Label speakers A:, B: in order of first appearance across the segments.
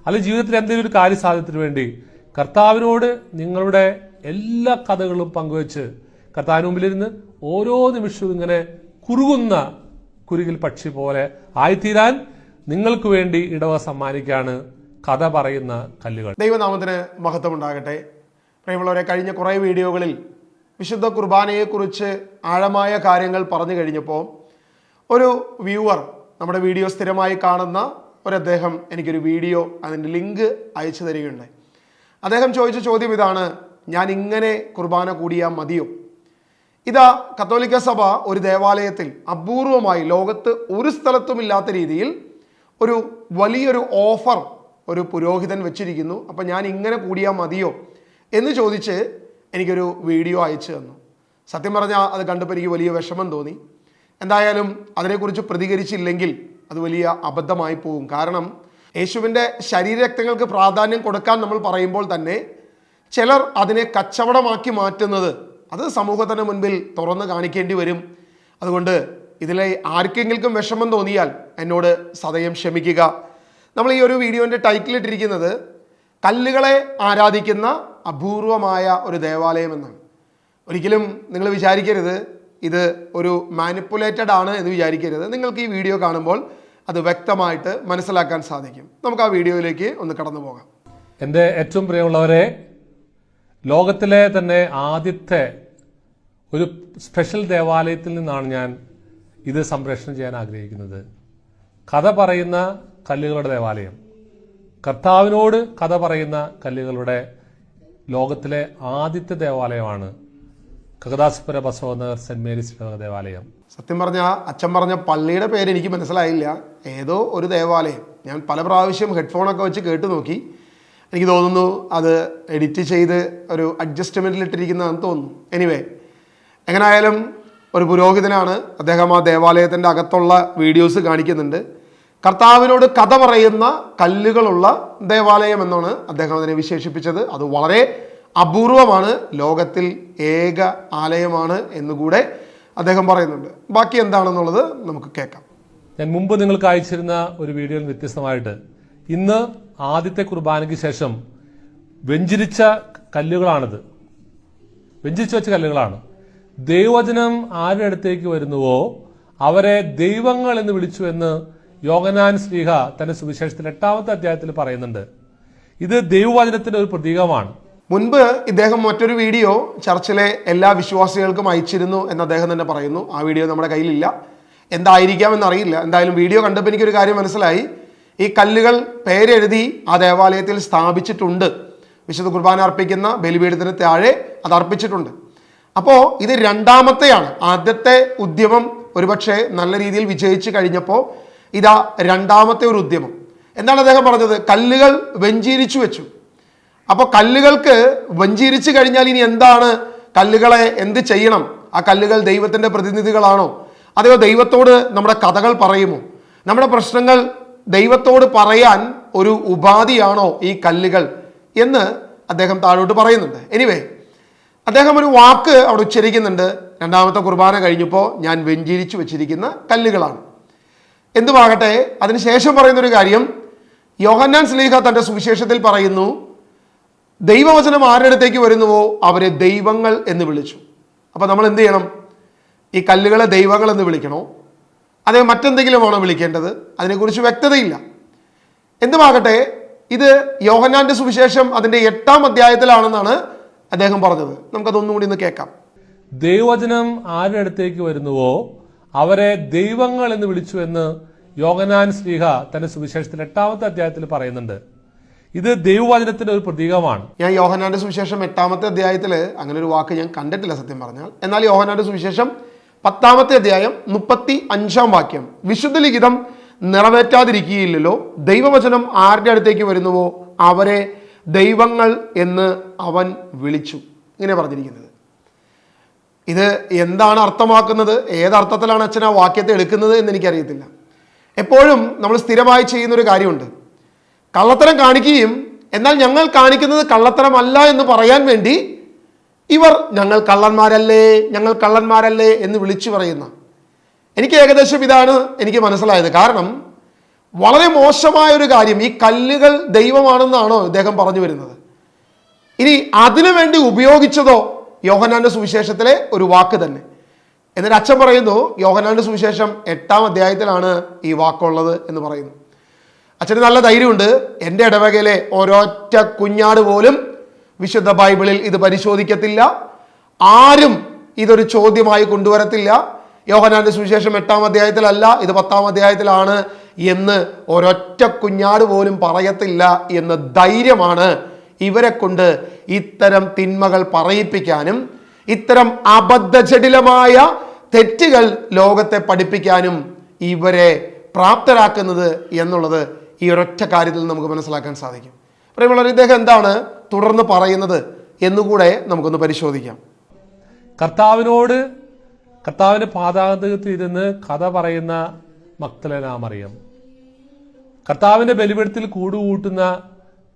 A: അല്ലെങ്കിൽ ജീവിതത്തിൽ എന്തെങ്കിലും ഒരു കാര്യസാധ്യത്തിന് വേണ്ടി കർത്താവിനോട് നിങ്ങളുടെ എല്ലാ കഥകളും പങ്കുവെച്ച് കർത്താവിന് മുമ്പിലിരുന്ന് ഓരോ നിമിഷവും ഇങ്ങനെ കുറുകുന്ന കുരുകിൽ പക്ഷി പോലെ ആയിത്തീരാൻ നിങ്ങൾക്ക് വേണ്ടി ഇടവ സമ്മാനിക്കാണ് കഥ പറയുന്ന കല്ലുകൾ.
B: ദൈവനാമത്തിന് മഹത്വം ഉണ്ടാകട്ടെ. പ്രിയമുള്ളവരെ, കഴിഞ്ഞ കുറേ വീഡിയോകളിൽ വിശുദ്ധ കുർബാനയെക്കുറിച്ച് ആഴമായ കാര്യങ്ങൾ പറഞ്ഞു കഴിഞ്ഞപ്പോൾ ഒരു വ്യൂവർ, നമ്മുടെ വീഡിയോ സ്ഥിരമായി കാണുന്ന ഒരദ്ദേഹം എനിക്കൊരു വീഡിയോ അതിൻ്റെ ലിങ്ക് അയച്ചു തരികയുണ്ടായി. അദ്ദേഹം ചോദിച്ച ചോദ്യം ഇതാണ്: ഞാൻ ഇങ്ങനെ കുർബാന കൂടിയാൽ മതിയോ? ഇതാ, കത്തോലിക്ക സഭ ഒരു ദേവാലയത്തിൽ അപൂർവമായി ലോകത്ത് ഒരു സ്ഥലത്തുമില്ലാത്ത രീതിയിൽ ഒരു വലിയൊരു ഓഫർ ഒരു പുരോഹിതൻ വെച്ചിരിക്കുന്നു. അപ്പം ഞാൻ ഇങ്ങനെ കൂടിയാൽ മതിയോ എന്ന് ചോദിച്ച് എനിക്കൊരു വീഡിയോ അയച്ചു തന്നു. സത്യം പറഞ്ഞാൽ അത് കണ്ടപ്പോൾ എനിക്ക് വലിയ വിഷമം തോന്നി. എന്തായാലും അതിനെക്കുറിച്ച് പ്രതികരിച്ചില്ലെങ്കിൽ അത് വലിയ അബദ്ധമായി പോകും. കാരണം യേശുവിൻ്റെ ശരീരരക്തങ്ങൾക്ക് പ്രാധാന്യം കൊടുക്കാൻ നമ്മൾ പറയുമ്പോൾ തന്നെ ചിലർ അതിനെ കച്ചവടമാക്കി മാറ്റുന്നത് അത് സമൂഹത്തിന് മുൻപിൽ തുറന്ന് കാണിക്കേണ്ടി വരും. അതുകൊണ്ട് ഇതിലെ ആർക്കെങ്കിലും വിഷമം തോന്നിയാൽ എന്നോട് സദയം ക്ഷമിക്കുക. നമ്മൾ ഈ ഒരു വീഡിയോൻ്റെ ടൈറ്റിലിട്ടിരിക്കുന്നത് കല്ലുകളെ ആരാധിക്കുന്ന അപൂർവമായ ഒരു ദേവാലയം എന്നാണ്. ഒരിക്കലും നിങ്ങൾ വിചാരിക്കരുത് ഇത് ഒരു മാനിപ്പുലേറ്റഡ് ആണ് എന്ന് വിചാരിക്കരുത്. നിങ്ങൾക്ക് ഈ വീഡിയോ കാണുമ്പോൾ അത് വ്യക്തമായിട്ട് മനസ്സിലാക്കാൻ സാധിക്കും. നമുക്ക് ആ വീഡിയോയിലേക്ക് ഒന്ന് കടന്നു പോകാം.
A: എൻ്റെ ഏറ്റവും പ്രിയമുള്ളവരെ, ലോകത്തിലെ തന്നെ ആദ്യത്തെ ഒരു സ്പെഷ്യൽ ദേവാലയത്തിൽ നിന്നാണ് ഞാൻ ഇത് സംപ്രേഷണം ചെയ്യാൻ ആഗ്രഹിക്കുന്നത്. കഥ പറയുന്ന കല്ലുകളുടെ ദേവാലയം, കർത്താവിനോട് കഥ പറയുന്ന കല്ലുകളുടെ ലോകത്തിലെ ആദ്യത്തെ ദേവാലയമാണ് കകദാസ്പുര ബസവനഗർ സെന്റ് മേരീസ് ദേവാലയം.
B: സത്യം പറഞ്ഞാൽ അച്ഛൻ പറഞ്ഞ പള്ളിയുടെ പേര് എനിക്ക് മനസ്സിലായില്ല. ഏതോ ഒരു ദേവാലയം. ഞാൻ പല പ്രാവശ്യം ഹെഡ്ഫോണൊക്കെ വെച്ച് കേട്ടു നോക്കി. എനിക്ക് തോന്നുന്നു അത് എഡിറ്റ് ചെയ്ത് ഒരു അഡ്ജസ്റ്റ്മെൻറ്റിലിട്ടിരിക്കുന്നതെന്ന് തോന്നുന്നു. എനിവേ, എങ്ങനെയായാലും ഒരു പുരോഹിതനാണ് അദ്ദേഹം. ആ ദേവാലയത്തിൻ്റെ അകത്തുള്ള വീഡിയോസ് കാണിക്കുന്നുണ്ട്. കർത്താവിനോട് കഥ പറയുന്ന കല്ലുകളുള്ള ദേവാലയം എന്നാണ് അദ്ദേഹം അതിനെ വിശേഷിപ്പിച്ചത്. അത് വളരെ അപൂർവമാണ്, ലോകത്തിൽ ഏക ആലയമാണ് എന്നുകൂടെ അദ്ദേഹം പറയുന്നുണ്ട്. ബാക്കി എന്താണെന്നുള്ളത് നമുക്ക് കേൾക്കാം.
A: ഞാൻ മുമ്പ് നിങ്ങൾക്ക് അയച്ചിരുന്ന ഒരു വീഡിയോയിൽ വ്യത്യസ്തമായിട്ട് ഇന്ന് ആദ്യത്തെ കുർബാനയ്ക്ക് ശേഷം വെഞ്ചിരിച്ച കല്ലുകളാണിത്. വെഞ്ചിരിച്ചു വെച്ച കല്ലുകളാണ്. ദൈവവചനം ആരുടെ അടുത്തേക്ക് വരുന്നുവോ അവരെ ദൈവങ്ങൾ എന്ന് വിളിച്ചു എന്ന് യോഹന്നാൻ ശ്ലീഹ തന്റെ സുവിശേഷത്തിൽ 8-ാമത്തെ അധ്യായത്തിൽ പറയുന്നുണ്ട്. ഇത് ദൈവവചനത്തിന്റെ ഒരു പ്രതീകമാണ്.
B: മുൻപ് ഇദ്ദേഹം മറ്റൊരു വീഡിയോ ചർച്ചിലെ എല്ലാ വിശ്വാസികൾക്കും അയച്ചിരുന്നു എന്ന് അദ്ദേഹം തന്നെ പറയുന്നു. ആ വീഡിയോ നമ്മുടെ കയ്യിലില്ല. എന്തായിരിക്കാം എന്നറിയില്ല. എന്തായാലും വീഡിയോ കണ്ടപ്പോൾ എനിക്കൊരു കാര്യം മനസ്സിലായി. ഈ കല്ലുകൾ പേരെഴുതി ആ ദേവാലയത്തിൽ സ്ഥാപിച്ചിട്ടുണ്ട്. വിശുദ്ധ കുർബാന അർപ്പിക്കുന്ന ബലിപീഠത്തിന് താഴെ അത് അർപ്പിച്ചിട്ടുണ്ട്. അപ്പോൾ ഇത് രണ്ടാമത്തെയാണ്. ആദ്യത്തെ ഉദ്യമം ഒരുപക്ഷെ നല്ല രീതിയിൽ വിജയിച്ചു കഴിഞ്ഞപ്പോൾ ഇതാ രണ്ടാമത്തെ ഒരു ഉദ്യമം. എന്താണ് അദ്ദേഹം പറഞ്ഞത്? കല്ലുകൾ വെഞ്ചീരിച്ചു വെച്ചു. അപ്പോൾ കല്ലുകൾക്ക് വഞ്ചീരിച്ചു കഴിഞ്ഞാൽ ഇനി എന്താണ്? കല്ലുകളെ എന്ത് ചെയ്യണം? ആ കല്ലുകൾ ദൈവത്തിൻ്റെ പ്രതിനിധികളാണോ? അതെയോ ദൈവത്തോട് നമ്മുടെ കഥകൾ പറയുമോ? നമ്മുടെ പ്രശ്നങ്ങൾ ദൈവത്തോട് പറയാൻ ഒരു ഉപാധിയാണോ ഈ കല്ലുകൾ എന്ന് അദ്ദേഹം താഴോട്ട് പറയുന്നുണ്ട്. എനിവേ, അദ്ദേഹം ഒരു വാക്ക് അവിടെ ഉച്ചരിക്കുന്നുണ്ട്. രണ്ടാമത്തെ കുർബാന കഴിഞ്ഞപ്പോൾ ഞാൻ വെഞ്ചീരിച്ചു വെച്ചിരിക്കുന്ന കല്ലുകളാണ്. എന്തുമാകട്ടെ, അതിനുശേഷം പറയുന്നൊരു കാര്യം, യോഹന്നാൻ ശ്ലീഹ തൻ്റെ സുവിശേഷത്തിൽ പറയുന്നു, ദൈവവചനം ആരുടെ അടുത്തേക്ക് വരുന്നുവോ അവരെ ദൈവങ്ങൾ എന്ന് വിളിച്ചു. അപ്പോൾ നമ്മൾ എന്ത് ചെയ്യണം? ഈ കല്ലുകളെ ദൈവങ്ങൾ എന്ന് വിളിക്കണോ അതേ മറ്റെന്തെങ്കിലുമാണോ വിളിക്കേണ്ടത്? അതിനെക്കുറിച്ച് വ്യക്തതയില്ല. എന്തുമാകട്ടെ, ഇത് യോഹന്നാന്റെ സുവിശേഷം അതിൻ്റെ 8-ാം അധ്യായത്തിലാണെന്നാണ് അദ്ദേഹം പറഞ്ഞത്. നമുക്കതൊന്നും കൂടി ഒന്ന് കേൾക്കാം.
A: ദൈവവചനം ആരുടെ അടുത്തേക്ക് വരുന്നുവോ അവരെ ദൈവങ്ങൾ എന്ന് വിളിച്ചു എന്ന് യോഹന്നാൻ ശ്ലീഹ തന്റെ സുവിശേഷത്തിൽ 8-ാമത്തെ അധ്യായത്തിൽ പറയുന്നുണ്ട്. ഇത് ദൈവവചനത്തിന്റെ ഒരു പ്രതീകമാണ്.
B: ഞാൻ യോഹന്നാന്റെ സുവിശേഷം 8-ാമത്തെ അധ്യായത്തിൽ അങ്ങനെ ഒരു വാക്ക് ഞാൻ കണ്ടിട്ടില്ല സത്യം പറഞ്ഞാൽ. എന്നാൽ യോഹന്നാന്റെ സുവിശേഷം 10-ാമത്തെ അധ്യായം 35-ാം വാക്യം, വിശുദ്ധ ലിഖിതം നിറവേറ്റാതിരിക്കുകയില്ലല്ലോ, ദൈവവചനം ആരുടെ അടുത്തേക്ക് വരുന്നുവോ അവരെ ദൈവങ്ങൾ എന്ന് അവൻ വിളിച്ചു. ഇങ്ങനെ പറഞ്ഞിരിക്കുന്നത്. ഇത് എന്താണ് അർത്ഥമാക്കുന്നത്? ഏതർത്ഥത്തിലാണ് അച്ഛൻ ആ വാക്യത്തെ എടുക്കുന്നത് എന്ന് എനിക്കറിയത്തില്ല. എപ്പോഴും നമ്മൾ സ്ഥിരമായി ചെയ്യുന്നൊരു കാര്യമുണ്ട്. കള്ളത്തരം കാണിക്കുകയും എന്നാൽ ഞങ്ങൾ കാണിക്കുന്നത് കള്ളത്തരമല്ല എന്ന് പറയാൻ വേണ്ടി ഇവർ ഞങ്ങൾ കള്ളന്മാരല്ലേ എന്ന് വിളിച്ചു പറയുന്ന. എനിക്ക് ഏകദേശം ഇതാണ് എനിക്ക് മനസ്സിലായത്. കാരണം വളരെ മോശമായ ഒരു കാര്യം. ഈ കല്ലുകൾ ദൈവമാണെന്നാണോ ഇദ്ദേഹം പറഞ്ഞു വരുന്നത്? ഇനി അതിനു വേണ്ടി ഉപയോഗിച്ചതോ യോഹന്നാന്റെ സുവിശേഷത്തിലെ ഒരു വാക്ക് തന്നെ. എന്നിട്ട് അച്ഛൻ പറയുന്നു, യോഹന്നാന്റെ സുവിശേഷം 8-ാം അധ്യായത്തിലാണ് ഈ വാക്കുള്ളത് എന്ന് പറയുന്നു. അച്ഛന് നല്ല ധൈര്യമുണ്ട്. എൻ്റെ ഇടവകയിലെ ഒരൊറ്റ കുഞ്ഞാട് പോലും വിശുദ്ധ ബൈബിളിൽ ഇത് പരിശോധിക്കത്തില്ല, ആരും ഇതൊരു ചോദ്യമായി കൊണ്ടുവരത്തില്ല. യോഹന്നാന്റെ സുവിശേഷം 8-ാം അധ്യായത്തിലല്ല, ഇത് 10-ാം അധ്യായത്തിലാണ് എന്ന് ഒരൊറ്റ കുഞ്ഞാട് പോലും പറയത്തില്ല എന്ന ധൈര്യമാണ് ഇവരെ കൊണ്ട് ഇത്തരം തിന്മകൾ പറയിപ്പിക്കാനും ഇത്തരം അബദ്ധജടിലമായ തെറ്റുകൾ ലോകത്തെ പഠിപ്പിക്കാനും ഇവരെ പ്രാപ്തരാക്കുന്നത് എന്നുള്ളത് ഈ ഒരൊറ്റ കാര്യത്തിൽ നമുക്ക് മനസ്സിലാക്കാൻ സാധിക്കും. പ്രിയമുള്ളവർ, ഇദ്ദേഹം എന്താണ് തുടർന്ന് പറയുന്നത് എന്നുകൂടെ നമുക്കൊന്ന് പരിശോധിക്കാം.
A: കർത്താവിന്റെ പാദാന്തത്തിൽ ഇരുന്ന് കഥ പറയുന്ന മഗ്ദലേന മറിയം, കർത്താവിന്റെ ബലിപീഠത്തിൽ കൂടുകൂട്ടുന്ന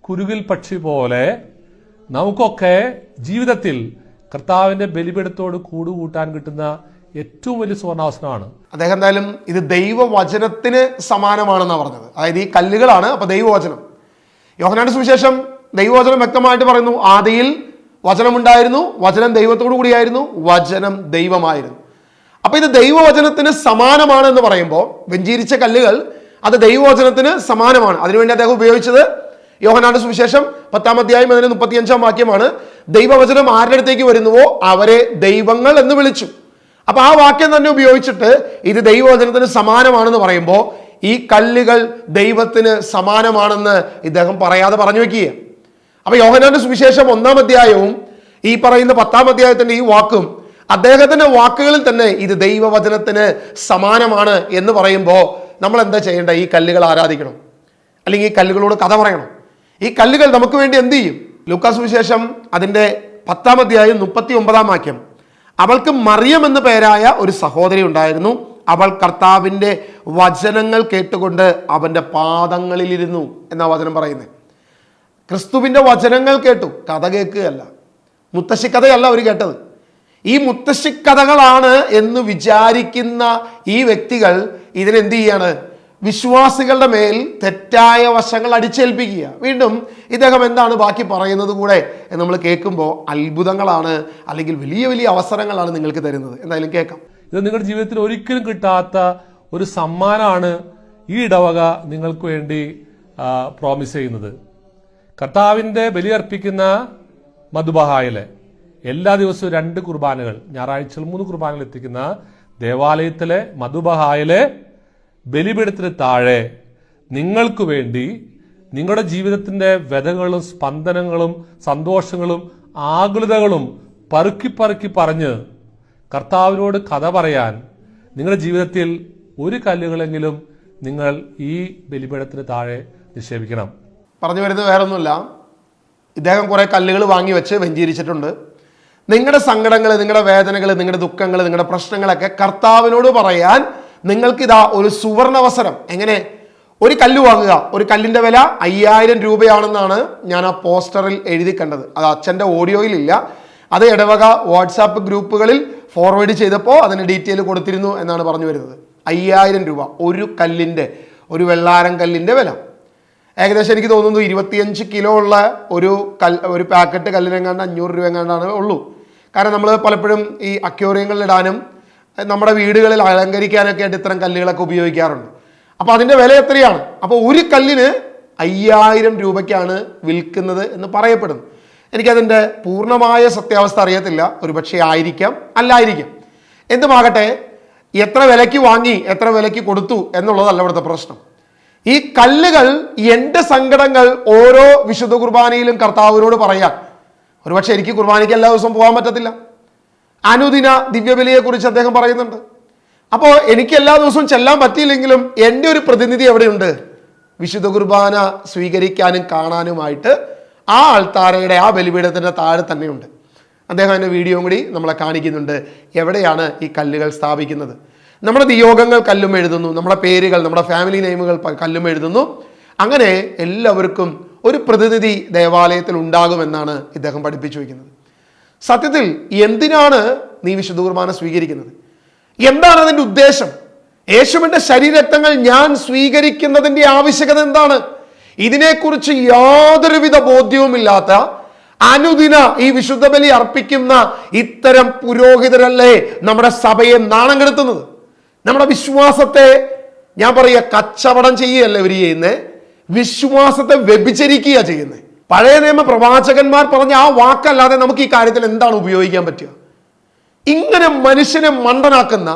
A: കുരുകിൽ പക്ഷി പോലെ നമുക്കൊക്കെ ജീവിതത്തിൽ കർത്താവിന്റെ ബലിപീഠത്തോട് കൂടുകൂട്ടാൻ കിട്ടുന്ന ഏറ്റവും വലിയ സുവർണാവസരമാണ്.
B: അദ്ദേഹം എന്തായാലും ഇത് ദൈവവചനത്തിന് സമാനമാണെന്നാണ് പറഞ്ഞത്. അതായത് ഈ കല്ലുകളാണ് അപ്പൊ ദൈവവചനം. യോഹന്നാന്റെ സുവിശേഷം ദൈവവചനം വ്യക്തമായിട്ട് പറയുന്നു, ആദിയിൽ വചനമുണ്ടായിരുന്നു, വചനം ദൈവത്തോടു കൂടിയായിരുന്നു, വചനം ദൈവമായിരുന്നു. അപ്പൊ ഇത് ദൈവവചനത്തിന് സമാനമാണ് എന്ന് പറയുമ്പോൾ വെഞ്ചീരിച്ച കല്ലുകൾ അത് ദൈവവചനത്തിന് സമാനമാണ്. അതിനുവേണ്ടി അദ്ദേഹം ഉപയോഗിച്ചത് യോഹന്നാന്റെ സുവിശേഷം 10-ാം അധ്യായം അതിന് 35-ാം വാക്യമാണ്. ദൈവവചനം ആരുടെ അടുത്തേക്ക് വരുന്നുവോ അവരെ ദൈവങ്ങൾ എന്ന് വിളിച്ചു. അപ്പൊ ആ വാക്യം തന്നെ ഉപയോഗിച്ചിട്ട് ഇത് ദൈവവചനത്തിന് സമാനമാണെന്ന് പറയുമ്പോൾ ഈ കല്ലുകൾ ദൈവത്തിന് സമാനമാണെന്ന് ഇദ്ദേഹം പറയാതെ പറഞ്ഞു വെക്കുക. അപ്പൊ യോഹന്നാന്റെ സുവിശേഷം 1-ാം അധ്യായവും ഈ പറയുന്ന 10-ാം അധ്യായത്തിന്റെ ഈ വാക്കും അദ്ദേഹത്തിന്റെ വാക്കുകളിൽ തന്നെ ഇത് ദൈവവചനത്തിന് സമാനമാണ് എന്ന് പറയുമ്പോൾ നമ്മൾ എന്താ ചെയ്യേണ്ട? ഈ കല്ലുകൾ ആരാധിക്കണം, അല്ലെങ്കിൽ ഈ കല്ലുകളോട് കഥ പറയണം. ഈ കല്ലുകൾ നമുക്ക് വേണ്ടി എന്ത് ചെയ്യും? ലൂക്കാസ് സുവിശേഷം അതിന്റെ 10-ാം അധ്യായം 39-ാം വാക്യം, അവൾക്ക് മറിയം എന്ന പേരായ ഒരു സഹോദരി ഉണ്ടായിരുന്നു. അവൾ കർത്താവിന്റെ വചനങ്ങൾ കേട്ടുകൊണ്ട് അവന്റെ പാദങ്ങളിലിരുന്നു എന്നാ വചനം പറയുന്നത്. ക്രിസ്തുവിന്റെ വചനങ്ങൾ കേട്ടു, കഥ കേൾക്കുകയല്ല, മുത്തശ്ശിക്കഥയല്ല അവർ കേട്ടത്. ഈ മുത്തശ്ശിക്കഥകളാണ് എന്ന് വിചാരിക്കുന്ന ഈ വ്യക്തികൾ ഇതിനെന്ത് ചെയ്യാണ്? വിശ്വാസികളുടെ മേൽ തെറ്റായ വശങ്ങൾ അടിച്ചേൽപ്പിക്കുക. വീണ്ടും ഇദ്ദേഹം എന്താണ് ബാക്കി പറയുന്നത് കൂടെ നമ്മൾ കേൾക്കുമ്പോൾ അത്ഭുതങ്ങളാണ്, അല്ലെങ്കിൽ വലിയ വലിയ അവസരങ്ങളാണ് നിങ്ങൾക്ക് തരുന്നത്. എന്തായാലും കേൾക്കാം.
A: ഇത് നിങ്ങളുടെ ജീവിതത്തിൽ ഒരിക്കലും കിട്ടാത്ത ഒരു സമ്മാനമാണ് ഈ ഇടവക നിങ്ങൾക്ക് വേണ്ടി പ്രോമിസ് ചെയ്യുന്നത്. കർത്താവിന്റെ ബലിയർപ്പിക്കുന്ന മധുബഹായിലെ എല്ലാ ദിവസവും 2 കുർബാനകൾ, ഞായറാഴ്ചകൾ 3 കുർബാനകൾ എത്തിക്കുന്ന ദേവാലയത്തിലെ മധുബഹായിലെ ബലിപീഠത്തിന് താഴെ നിങ്ങൾക്ക് വേണ്ടി നിങ്ങളുടെ ജീവിതത്തിന്റെ വ്യതകളും സ്പന്ദനങ്ങളും സന്തോഷങ്ങളും ആകുലതകളും പറുക്കി പറഞ്ഞ് കർത്താവിനോട് കഥ പറയാൻ നിങ്ങളുടെ ജീവിതത്തിൽ ഒരു കല്ലുകളെങ്കിലും നിങ്ങൾ ഈ ബലിപീഠത്തിന് താഴെ നിക്ഷേപിക്കണം.
B: പറഞ്ഞു വരുന്നത് വേറൊന്നുമില്ല, ഇദ്ദേഹം കുറെ കല്ലുകൾ വാങ്ങി വെച്ച് വെഞ്ചീരിച്ചിട്ടുണ്ട്. നിങ്ങളുടെ സങ്കടങ്ങൾ, നിങ്ങളുടെ വേദനകൾ, നിങ്ങളുടെ ദുഃഖങ്ങൾ, നിങ്ങളുടെ പ്രശ്നങ്ങളൊക്കെ കർത്താവിനോട് പറയാൻ നിങ്ങൾക്കിതാ ഒരു സുവർണവസരം. എങ്ങനെ? ഒരു കല്ല് വാങ്ങുക. ഒരു കല്ലിന്റെ വില 5000 രൂപയാണെന്നാണ് ഞാൻ ആ പോസ്റ്ററിൽ എഴുതി കണ്ടത്. അത് അച്ഛൻ്റെ ഓഡിയോയിലില്ല, അത് ഇടവക വാട്സാപ്പ് ഗ്രൂപ്പുകളിൽ ഫോർവേഡ് ചെയ്തപ്പോൾ അതിന് ഡീറ്റെയിൽ കൊടുത്തിരുന്നു എന്നാണ് പറഞ്ഞു വരുന്നത്. 5000 രൂപ ഒരു കല്ലിന്റെ, ഒരു വെള്ളാരം കല്ലിന്റെ വില. ഏകദേശം എനിക്ക് തോന്നുന്നു 25 കിലോ ഉള്ള ഒരു പാക്കറ്റ് കല്ലിനെങ്ങാണ്ട് 500 രൂപ എങ്ങാണ്ടാണ് ഉള്ളൂ. കാരണം നമ്മൾ പലപ്പോഴും ഈ അക്വേറിയങ്ങളിലിടാനും നമ്മുടെ വീടുകളിൽ അലങ്കരിക്കാനൊക്കെ ആയിട്ട് ഇത്തരം കല്ലുകളൊക്കെ ഉപയോഗിക്കാറുണ്ട്. അപ്പോൾ അതിൻ്റെ വില എത്രയാണ്? അപ്പോൾ ഒരു കല്ലിന് 5000 രൂപയ്ക്കാണ് വിൽക്കുന്നത് എന്ന് പറയപ്പെടുന്നു. എനിക്കതിൻ്റെ പൂർണ്ണമായ സത്യാവസ്ഥ അറിയത്തില്ല, ഒരു പക്ഷേ ആയിരിക്കാം, അല്ലായിരിക്കാം. എന്തുമാകട്ടെ, എത്ര വിലയ്ക്ക് വാങ്ങി എത്ര വിലയ്ക്ക് കൊടുത്തു എന്നുള്ളതല്ല ഇവിടുത്തെ പ്രശ്നം. ഈ കല്ലുകൾ എൻ്റെ സങ്കടങ്ങൾ ഓരോ വിശുദ്ധ കുർബാനയിലും കർത്താവിനോട് പറയാൻ. ഒരുപക്ഷെ എനിക്ക് കുർബാനയ്ക്ക് എല്ലാ ദിവസവും പോകാൻ പറ്റത്തില്ല. അനുദിന ദിവ്യബലിയെക്കുറിച്ച് അദ്ദേഹം പറയുന്നുണ്ട്. അപ്പോൾ എനിക്ക് എല്ലാ ദിവസവും ചെല്ലാൻ പറ്റിയില്ലെങ്കിലും എൻ്റെ ഒരു പ്രതിനിധി എവിടെയുണ്ട്? വിശുദ്ധ കുർബാന സ്വീകരിക്കാനും കാണാനുമായിട്ട് ആ ആൾത്താരയുടെ, ആ ബലിപീഠത്തിൻ്റെ താഴെ തന്നെയുണ്ട്. അദ്ദേഹം അതിൻ്റെ വീഡിയോയും കൂടി നമ്മളെ കാണിക്കുന്നുണ്ട്. എവിടെയാണ് ഈ കല്ലുകൾ സ്ഥാപിക്കുന്നത്? നമ്മുടെ നിയോഗങ്ങൾ കല്ലും എഴുതുന്നു, നമ്മുടെ പേരുകൾ, നമ്മുടെ ഫാമിലി നെയിമുകൾ കല്ലും എഴുതുന്നു. അങ്ങനെ എല്ലാവർക്കും ഒരു പ്രതിനിധി ദേവാലയത്തിൽ ഉണ്ടാകുമെന്നാണ് ഇദ്ദേഹം പഠിപ്പിച്ചു വയ്ക്കുന്നത്. സത്യത്തിൽ എന്തിനാണ് നീ വിശുദ്ധ കുർബാന സ്വീകരിക്കുന്നത്? എന്താണ് അതിൻ്റെ ഉദ്ദേശം? യേശുവിന്റെ ശരീരരക്തങ്ങൾ ഞാൻ സ്വീകരിക്കുന്നതിന്റെ ആവശ്യകത എന്താണ്? ഇതിനെക്കുറിച്ച് യാതൊരുവിധ ബോധ്യവുമില്ലാത്ത അനുദിന ഈ വിശുദ്ധ ബലി അർപ്പിക്കുന്ന ഇത്തരം പുരോഹിതരല്ലേ നമ്മുടെ സഭയെ നാണം കെടുത്തുന്നത്. നമ്മുടെ വിശ്വാസത്തെ ഞാൻ പറയുക കച്ചവടം ചെയ്യുകയല്ല ഇവർ ചെയ്യുന്നത്, വിശ്വാസത്തെ വ്യഭിചരിക്കുക ചെയ്യുന്നത്. പഴയ നിയമ പ്രവാചകന്മാർ പറഞ്ഞ ആ വാക്കല്ലാതെ നമുക്ക് ഈ കാര്യത്തിൽ എന്താണ് ഉപയോഗിക്കാൻ പറ്റുക? ഇങ്ങനെ മനുഷ്യനെ മണ്ടനാക്കുന്ന,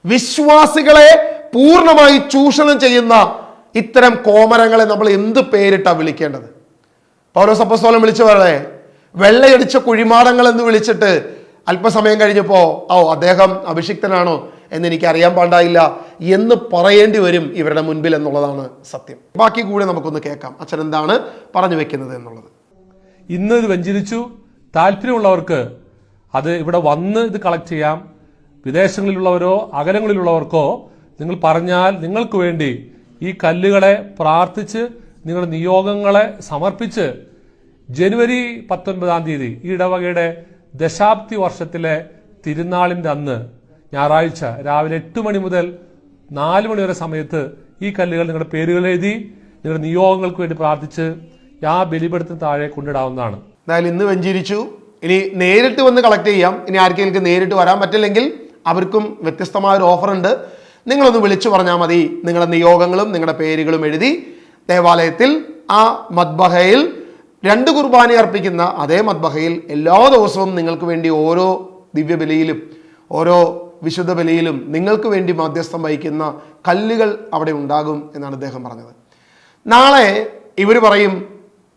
B: വിശ്വാസികളെ പൂർണ്ണമായി ചൂഷണം ചെയ്യുന്ന ഇത്തരം കോമരങ്ങളെ നമ്മൾ എന്ത് പേരിട്ടാ വിളിക്കേണ്ടത്? പൗലോസ് അപ്പോസ്തലൻ വിളിച്ചു പറയേ, വെള്ളയടിച്ച കുഴിമാടങ്ങൾ എന്ന് വിളിച്ചിട്ട് അല്പസമയം കഴിഞ്ഞപ്പോ അദ്ദേഹം അഭിഷിക്തനാണോ എന്ന് എനിക്ക് അറിയാൻ പാടില്ല എന്ന് പറയേണ്ടി വരും ഇവരുടെ മുൻപിൽ എന്നുള്ളതാണ് സത്യം. ബാക്കി കൂടെ നമുക്കൊന്ന് കേൾക്കാം അച്ഛൻ എന്താണ് പറഞ്ഞു വെക്കുന്നത് എന്നുള്ളത്.
A: ഇന്ന് ഇത് വെഞ്ചരിച്ചു താല്പര്യമുള്ളവർക്ക് അത് ഇവിടെ വന്ന് ഇത് കളക്ട് ചെയ്യാം. വിദേശങ്ങളിലുള്ളവരോ അകലങ്ങളിലുള്ളവർക്കോ നിങ്ങൾ പറഞ്ഞാൽ നിങ്ങൾക്ക് വേണ്ടി ഈ കല്ലുകളെ പ്രാർത്ഥിച്ച് നിങ്ങളുടെ നിയോഗങ്ങളെ സമർപ്പിച്ച് ജനുവരി 19 ഈ ഇടവകയുടെ ദശാബ്ദി വർഷത്തിലെ തിരുനാളിന്റെ അന്ന് ഞായറാഴ്ച രാവിലെ 8 മണി മുതൽ 4 മണി വരെ സമയത്ത് ഈ കല്ലുകൾ നിങ്ങളുടെ പേരുകൾ എഴുതി നിങ്ങളുടെ നിയോഗങ്ങൾക്ക് വേണ്ടി പ്രാർത്ഥിച്ച് ആ ബലിപീഠത്തിന് താഴെ കൊണ്ടിടാവുന്നതാണ്.
B: എന്തായാലും ഇന്ന് വെഞ്ചരിച്ചു, ഇനി നേരിട്ട് വന്ന് കളക്ട് ചെയ്യാം. ഇനി ആർക്കെങ്കിലും നേരിട്ട് വരാൻ പറ്റില്ലെങ്കിൽ അവർക്കും വ്യത്യസ്തമായ ഒരു ഓഫർ ഉണ്ട്. നിങ്ങളൊന്ന് വിളിച്ചു പറഞ്ഞാൽ മതി. നിങ്ങളുടെ നിയോഗങ്ങളും നിങ്ങളുടെ പേരുകളും എഴുതി ദേവാലയത്തിൽ ആ മദ്ബഹയിൽ 2 കുർബാന അർപ്പിക്കുന്ന അതേ മദ്ബഹയിൽ എല്ലാ ദിവസവും നിങ്ങൾക്ക് വേണ്ടി ഓരോ ദിവ്യബലിയിലും ഓരോ വിശുദ്ധ ബലിയിലും നിങ്ങൾക്ക് വേണ്ടി മധ്യസ്ഥം വഹിക്കുന്ന കല്ലുകൾ അവിടെ ഉണ്ടാകും എന്നാണ് അദ്ദേഹം പറഞ്ഞത്. നാളെ ഇവർ പറയും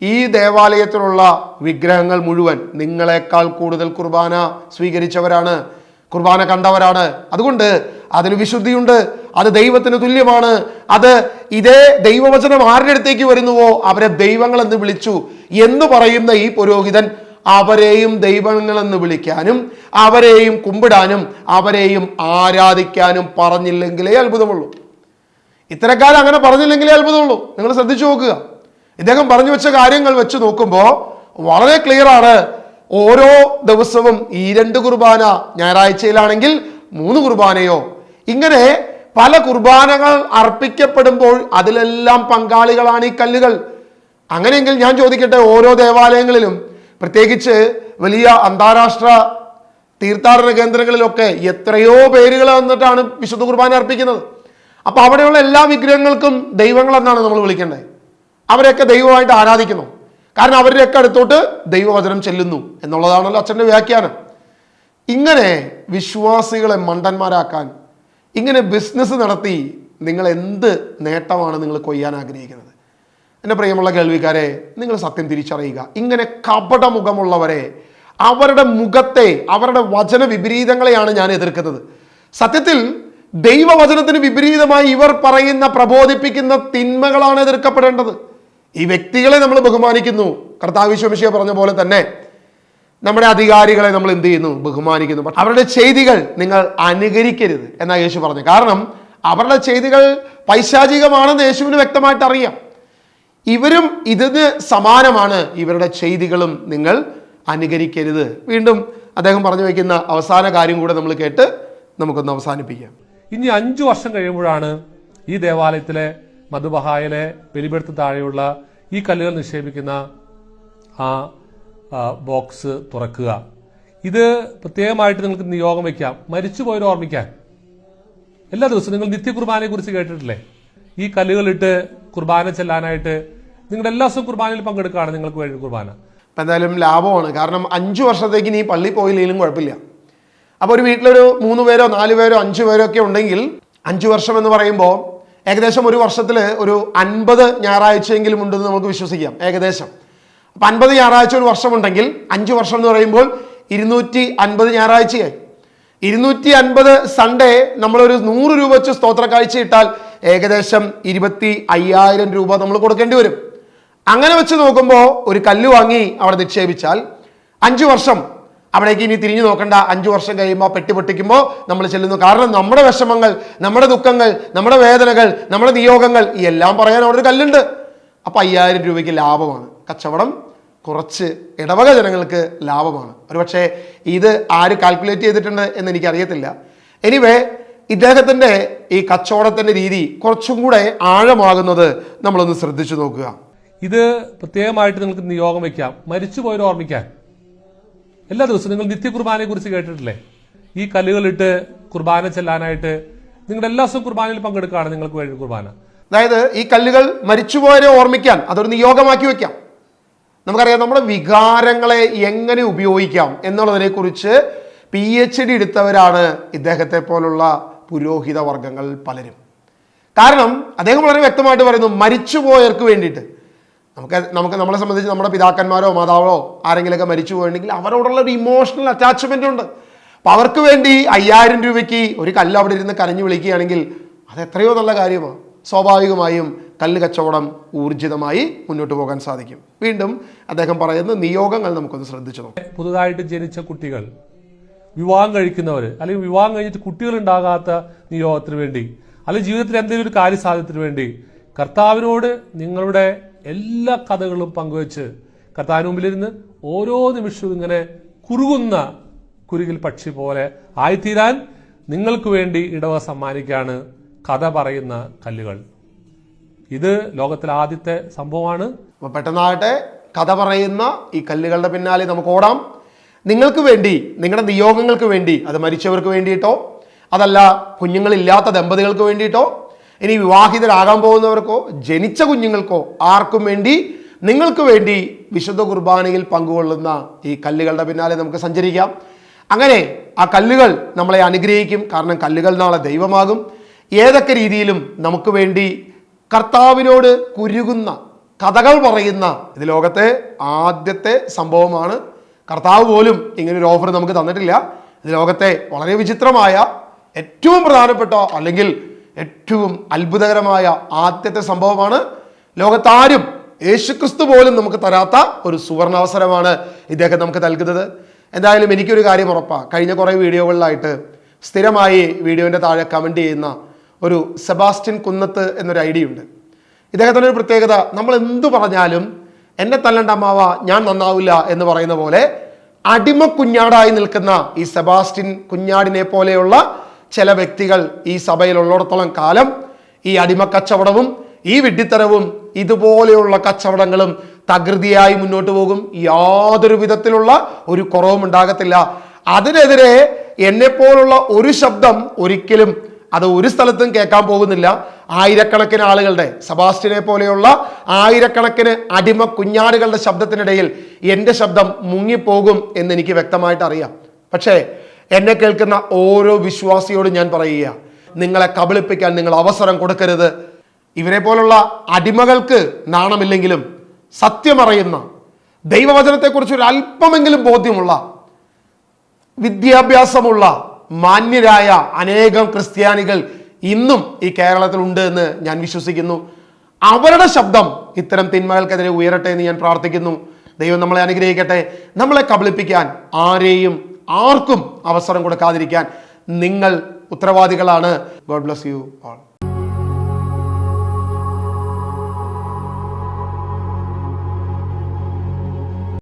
B: ഈ ദേവാലയത്തിലുള്ള വിഗ്രഹങ്ങൾ മുഴുവൻ നിങ്ങളെക്കാൾ കൂടുതൽ കുർബാന സ്വീകരിച്ചവരാണ്, കുർബാന കണ്ടവരാണ്, അതുകൊണ്ട് അതിന് വിശുദ്ധിയുണ്ട്, അത് ദൈവത്തിന് തുല്യമാണ്, അത് ഇതേ ദൈവവചനം ആരുടെ അടുത്തേക്ക് വരുന്നുവോ അവരെ ദൈവങ്ങൾ എന്ന് വിളിച്ചു എന്ന് പറയുന്ന ഈ പുരോഹിതൻ അവരെയും ദൈവങ്ങളെന്ന് വിളിക്കാനും അവരെയും കുമ്പിടാനും അവരെയും ആരാധിക്കാനും പറഞ്ഞില്ലെങ്കിലേ അത്ഭുതമുള്ളൂ. ഇത്തരക്കാലം അങ്ങനെ പറഞ്ഞില്ലെങ്കിലേ അത്ഭുതമുള്ളൂ. നിങ്ങൾ ശ്രദ്ധിച്ചു നോക്കുക. ഇദ്ദേഹം പറഞ്ഞു വെച്ച കാര്യങ്ങൾ വെച്ച് നോക്കുമ്പോൾ വളരെ ക്ലിയർ ആണ്. ഓരോ ദിവസവും ഈ 2 കുർബാന, ഞായറാഴ്ചയിലാണെങ്കിൽ 3 കുർബാനയോ, ഇങ്ങനെ പല കുർബാനകൾ അർപ്പിക്കപ്പെടുമ്പോൾ അതിലെല്ലാം പങ്കാളികളാണ് ഈ കല്ലുകൾ. അങ്ങനെയെങ്കിൽ ഞാൻ ചോദിക്കട്ടെ, ഓരോ ദേവാലയങ്ങളിലും പ്രത്യേകിച്ച് വലിയ അന്താരാഷ്ട്ര തീർത്ഥാടന കേന്ദ്രങ്ങളിലൊക്കെ എത്രയോ പേരുകൾ വന്നിട്ടാണ് വിശുദ്ധ കുർബാന അർപ്പിക്കുന്നത്. അപ്പൊ അവിടെയുള്ള എല്ലാ വിഗ്രഹങ്ങൾക്കും ദൈവങ്ങൾ എന്നാണ് നമ്മൾ വിളിക്കേണ്ടത്. അവരെയൊക്കെ ദൈവമായിട്ട് ആരാധിക്കുന്നു, കാരണം അവരുടെയൊക്കെ അടുത്തോട്ട് ദൈവവചനം ചെല്ലുന്നു എന്നുള്ളതാണല്ലോ അച്ഛൻ്റെ വ്യാഖ്യാനം. ഇങ്ങനെ വിശ്വാസികളെ മണ്ടന്മാരാക്കാൻ, ഇങ്ങനെ ബിസിനസ് നടത്തി നിങ്ങൾ എന്ത് നേട്ടമാണ് നിങ്ങൾ കൊയ്യാൻ ആഗ്രഹിക്കുന്നത്? എൻ്റെ പ്രിയമുള്ള കേൾവിക്കാരെ, നിങ്ങൾ സത്യം തിരിച്ചറിയുക. ഇങ്ങനെ കപടമുഖമുള്ളവരെ, അവരുടെ മുഖത്തെ, അവരുടെ വചന വിപരീതങ്ങളെയാണ് ഞാൻ എതിർക്കുന്നത്. സത്യത്തിൽ ദൈവവചനത്തിന് വിപരീതമായി ഇവർ പറയുന്ന, പ്രബോധിപ്പിക്കുന്ന തിന്മകളാണ് എതിർക്കപ്പെടേണ്ടത്. ഈ വ്യക്തികളെ നമ്മൾ ബഹുമാനിക്കുന്നു. കർത്താവ് യേശു മിശിഹ പറഞ്ഞ പോലെ തന്നെ നമ്മുടെ അധികാരികളെ നമ്മൾ എന്ത് ചെയ്യുന്നു? ബഹുമാനിക്കുന്നു. പക്ഷെ അവരുടെ ചെയ്തികൾ നിങ്ങൾ അനുകരിക്കരുത് എന്നാണ് യേശു പറഞ്ഞത്. കാരണം അവരുടെ ചെയ്തികൾ പൈശാചികമാണെന്ന് യേശുവിന് വ്യക്തമായിട്ട് അറിയാം. ഇവരും ഇതിന് സമാനമാണ്, ഇവരുടെ ചെയ്തികളും നിങ്ങൾ അനുകരിക്കരുത്. വീണ്ടും അദ്ദേഹം പറഞ്ഞു വയ്ക്കുന്ന അവസാന കാര്യം കൂടെ നമ്മൾ കേട്ട് നമുക്കൊന്ന് അവസാനിപ്പിക്കാം.
A: ഇനി 5 വർഷം കഴിയുമ്പോഴാണ് ഈ ദേവാലയത്തിലെ മധുബഹായിലെ ബലിപീഠത്തിന് താഴെയുള്ള ഈ കല്ലുകൾ നിക്ഷേപിക്കുന്ന ആ ബോക്സ് തുറക്കുക. ഇത് പ്രത്യേകമായിട്ട് നിങ്ങൾക്ക് നിയോഗം വയ്ക്കാം, മരിച്ചുപോയവരെ ഓർമ്മിക്കാൻ. എല്ലാ ദിവസവും നിങ്ങൾ നിത്യകുർബാനയെ കുറിച്ച് കേട്ടിട്ടില്ലേ? ഈ കല്ലുകളിട്ട് കുർബാന ചെല്ലാനായിട്ട് നിങ്ങളുടെ എല്ലാ ദിവസവും കുർബാനയിൽ പങ്കെടുക്കുകയാണ് നിങ്ങൾക്ക് വേണ്ടി കുർബാന.
B: അപ്പം എന്തായാലും ലാഭമാണ്. കാരണം 5 വർഷത്തേക്ക് നീ പള്ളി പോയില്ലെങ്കിലും കുഴപ്പമില്ല. അപ്പോൾ ഒരു വീട്ടിലൊരു 3 പേരോ 4 പേരോ 5 പേരോ ഒക്കെ ഉണ്ടെങ്കിൽ 5 വർഷം എന്ന് പറയുമ്പോൾ ഏകദേശം ഒരു വർഷത്തിൽ ഒരു 50 ഞായറാഴ്ചയെങ്കിലും ഉണ്ടെന്ന് നമുക്ക് വിശ്വസിക്കാം ഏകദേശം. അപ്പം 50 ഞായറാഴ്ച ഒരു വർഷമുണ്ടെങ്കിൽ 5 വർഷം എന്ന് പറയുമ്പോൾ 250 ഞായറാഴ്ചയായി. 250 സൺഡേ നമ്മളൊരു 100 രൂപ വെച്ച് സ്തോത്ര കാഴ്ച ഇട്ടാൽ ഏകദേശം 25,000 രൂപ നമ്മൾ കൊടുക്കേണ്ടി വരും. അങ്ങനെ വെച്ച് നോക്കുമ്പോൾ ഒരു കല്ല് വാങ്ങി അവിടെ നിക്ഷേപിച്ചാൽ 5 വർഷം അവിടേക്ക് ഇനി തിരിഞ്ഞു നോക്കണ്ട. 5 വർഷം കഴിയുമ്പോൾ പെട്ടി പൊട്ടിക്കുമ്പോൾ നമ്മൾ ചെല്ലുന്നു. കാരണം നമ്മുടെ വിഷമങ്ങൾ, നമ്മുടെ ദുഃഖങ്ങൾ, നമ്മുടെ വേദനകൾ, നമ്മുടെ നിയോഗങ്ങൾ ഈ എല്ലാം പറയാൻ അവിടെ ഒരു കല്ലുണ്ട്. അപ്പം 5,000 രൂപയ്ക്ക് ലാഭമാണ്. കച്ചവടം കുറച്ച് ഇടവക ജനങ്ങൾക്ക് ലാഭമാണ്. ഒരുപക്ഷെ ഇത് ആര് കാൽക്കുലേറ്റ് ചെയ്തിട്ടുണ്ട് എന്ന് എനിക്കറിയത്തില്ല. എനിവേ ഇദ്ദേഹത്തിൻ്റെ ഈ കച്ചവടത്തിൻ്റെ രീതി കുറച്ചും കൂടെ ആഴമാകുന്നത് നമ്മളൊന്ന് ശ്രദ്ധിച്ചു നോക്കുക.
A: ഇത് പ്രത്യേകമായിട്ട് നിങ്ങൾക്ക് നിയോഗം വയ്ക്കാം, മരിച്ചുപോയവരെ ഓർമ്മിക്കാൻ. എല്ലാ ദിവസവും നിങ്ങൾ നിത്യ കുർബാനയെ കുറിച്ച് കേട്ടിട്ടില്ലേ? ഈ കല്ലുകളിട്ട് കുർബാന ചെല്ലാനായിട്ട് നിങ്ങളുടെ എല്ലാ ദിവസവും കുർബാനയിൽ പങ്കെടുക്കുകയാണ് നിങ്ങൾക്ക് വേണ്ടി കുർബാന.
B: അതായത് ഈ കല്ലുകൾ മരിച്ചുപോയവരെ ഓർമ്മിക്കാൻ അതൊരു നിയോഗമാക്കി വെക്കാം. നമുക്കറിയാം നമ്മുടെ വികാരങ്ങളെ എങ്ങനെ ഉപയോഗിക്കാം എന്നുള്ളതിനെക്കുറിച്ച് PhD എടുത്തവരാണ് ഇദ്ദേഹത്തെ പോലുള്ള പുരോഹിത വർഗങ്ങൾ പലരും. കാരണം അദ്ദേഹം വളരെ വ്യക്തമായിട്ട് പറയുന്നു, മരിച്ചുപോയവർക്ക് വേണ്ടിയിട്ട് നമ്മളെ സംബന്ധിച്ച് നമ്മുടെ പിതാക്കന്മാരോ മാതാവോ ആരെങ്കിലുമൊക്കെ മരിച്ചു പോയിട്ടുണ്ടെങ്കിൽ അവരോടുള്ള ഒരു ഇമോഷണൽ അറ്റാച്ച്മെന്റ് ഉണ്ട്. അപ്പം അവർക്ക് വേണ്ടി 5000 രൂപയ്ക്ക് ഒരു കല്ല് അവിടെ ഇരുന്ന് കരഞ്ഞു വിളിക്കുകയാണെങ്കിൽ അത് എത്രയോ നല്ല കാര്യമാണ്. സ്വാഭാവികമായും കല്ല് കച്ചവടം ഊർജിതമായി മുന്നോട്ട് പോകാൻ സാധിക്കും. വീണ്ടും അദ്ദേഹം പറയുന്ന നിയോഗങ്ങൾ നമുക്കൊന്ന് ശ്രദ്ധിച്ചു നോക്കാം.
A: പുതുതായിട്ട് ജനിച്ച കുട്ടികൾ, വിവാഹം കഴിക്കുന്നവർ, അല്ലെങ്കിൽ വിവാഹം കഴിഞ്ഞിട്ട് കുട്ടികൾ ഉണ്ടാകാത്ത നിയോഗത്തിന് വേണ്ടി, അല്ലെങ്കിൽ ജീവിതത്തിൽ എന്തെങ്കിലും ഒരു കാര്യസാധ്യത്തിന് വേണ്ടി കർത്താവിനോട് നിങ്ങളുടെ എല്ലാ കഥകളും പങ്കുവെച്ച് കർത്താവിന് മുമ്പിലിരുന്ന് ഓരോ നിമിഷവും ഇങ്ങനെ കുറുകുന്ന കുരുകിൽ പക്ഷി പോലെ ആയിത്തീരാൻ നിങ്ങൾക്ക് വേണ്ടി ഇടവ സമ്മാനിക്കാണ് കഥ പറയുന്ന കല്ലുകൾ. ഇത് ലോകത്തിലെ ആദ്യത്തെ സംഭവമാണ്.
B: അപ്പോൾ പെട്ടെന്നാകട്ടെ കഥ പറയുന്ന ഈ കല്ലുകളുടെ പിന്നാലെ നമുക്ക് ഓടാം. നിങ്ങൾക്ക് വേണ്ടി, നിങ്ങളുടെ നിയോഗങ്ങൾക്ക് വേണ്ടി, അത് മരിച്ചവർക്ക് വേണ്ടിയിട്ടോ, അതല്ല കുഞ്ഞുങ്ങളില്ലാത്ത ദമ്പതികൾക്ക് വേണ്ടിയിട്ടോ, ഇനി വിവാഹിതരാകാൻ പോകുന്നവർക്കോ ജനിച്ച കുഞ്ഞുങ്ങൾക്കോ ആർക്കും വേണ്ടി, നിങ്ങൾക്ക് വേണ്ടി വിശുദ്ധ കുർബാനയിൽ പങ്കുകൊള്ളുന്ന ഈ കല്ലുകളുടെ പിന്നാലെ നമുക്ക് സഞ്ചരിക്കാം. അങ്ങനെ ആ കല്ലുകൾ നമ്മളെ അനുഗ്രഹിക്കും. കാരണം കല്ലുകൾ നാളെ ദൈവമാകും. ഏതൊക്കെ രീതിയിലും നമുക്ക് വേണ്ടി കർത്താവിനോട് കുരുകുന്ന കഥകൾ പറയുന്ന ഇത് ലോകത്തെ ആദ്യത്തെ സംഭവമാണ്. കർത്താവ് പോലും ഇങ്ങനൊരു ഓഫർ നമുക്ക് തന്നിട്ടില്ല. ഇത് ലോകത്തെ വളരെ വിചിത്രമായ, ഏറ്റവും പ്രധാനപ്പെട്ട, അല്ലെങ്കിൽ ഏറ്റവും അത്ഭുതകരമായ ആദ്യത്തെ സംഭവമാണ്. ലോകത്താരും, യേശുക്രിസ്തു പോലും നമുക്ക് തരാത്ത ഒരു സുവർണാവസരമാണ് ഇദ്ദേഹം നമുക്ക് നൽകുന്നത്. എന്തായാലും എനിക്കൊരു കാര്യം ഉറപ്പാണ്, കഴിഞ്ഞ കുറേ വീഡിയോകളിലായിട്ട് സ്ഥിരമായി വീഡിയോൻ്റെ താഴെ കമൻറ്റ് ചെയ്യുന്ന ഒരു സെബാസ്റ്റ്യൻ കുന്നത്ത് എന്നൊരു ഐഡിയ ഉണ്ട്. ഇദ്ദേഹത്തിൻ്റെ ഒരു പ്രത്യേകത, നമ്മൾ എന്തു പറഞ്ഞാലും എന്നെ തല്ലണ്ട അമ്മാവ ഞാൻ നന്നാവില്ല എന്ന് പറയുന്ന പോലെ അടിമ കുഞ്ഞാടായി നിൽക്കുന്ന ഈ സെബാസ്റ്റ്യൻ കുഞ്ഞാടിനെ പോലെയുള്ള ചില വ്യക്തികൾ ഈ സഭയിലുള്ളിടത്തോളം കാലം ഈ അടിമ കച്ചവടവും ഈ വിഡ്ഢിത്തരവും ഇതുപോലെയുള്ള കച്ചവടങ്ങളും തകൃതിയായി മുന്നോട്ട് പോകും. യാതൊരു വിധത്തിലുള്ള ഒരു കുറവും ഉണ്ടാകത്തില്ല. അതിനെതിരെ എന്നെപ്പോലുള്ള ഒരു ശബ്ദം ഒരിക്കലും അത് ഒരു സ്ഥലത്തും കേൾക്കാൻ പോകുന്നില്ല. ആയിരക്കണക്കിന് ആളുകളുടെ, സെബാസ്റ്റ്യനെ പോലെയുള്ള ആയിരക്കണക്കിന് അടിമ കുഞ്ഞാടുകളുടെ ശബ്ദത്തിനിടയിൽ എൻ്റെ ശബ്ദം മുങ്ങിപ്പോകും എന്ന് എനിക്ക് വ്യക്തമായിട്ട് അറിയാം. പക്ഷേ എന്നെ കേൾക്കുന്ന ഓരോ വിശ്വാസിയോടും ഞാൻ പറയുക, നിങ്ങളെ കബളിപ്പിക്കാൻ നിങ്ങൾ അവസരം കൊടുക്കരുത്. ഇവരെ പോലുള്ള അടിമകൾക്ക് നാണമില്ലെങ്കിലും സത്യമറിയുന്ന, ദൈവവചനത്തെക്കുറിച്ച് ഒരു അല്പമെങ്കിലും ബോധ്യമുള്ള, വിദ്യാഭ്യാസമുള്ള, മാന്യരായ അനേകം ക്രിസ്ത്യാനികൾ ഇന്നും ഈ കേരളത്തിലുണ്ട് എന്ന് ഞാൻ വിശ്വസിക്കുന്നു. അവരുടെ ശബ്ദം ഇത്തരം തിന്മകൾക്കെതിരെ ഉയരട്ടെ എന്ന് ഞാൻ പ്രാർത്ഥിക്കുന്നു. ദൈവം നമ്മളെ അനുഗ്രഹിക്കട്ടെ. നമ്മളെ കബളിപ്പിക്കാൻ ആർക്കും അവസരം കൊടുക്കാതിരിക്കാൻ നിങ്ങൾ ഉത്തരവാദികളാണ്. God bless you all.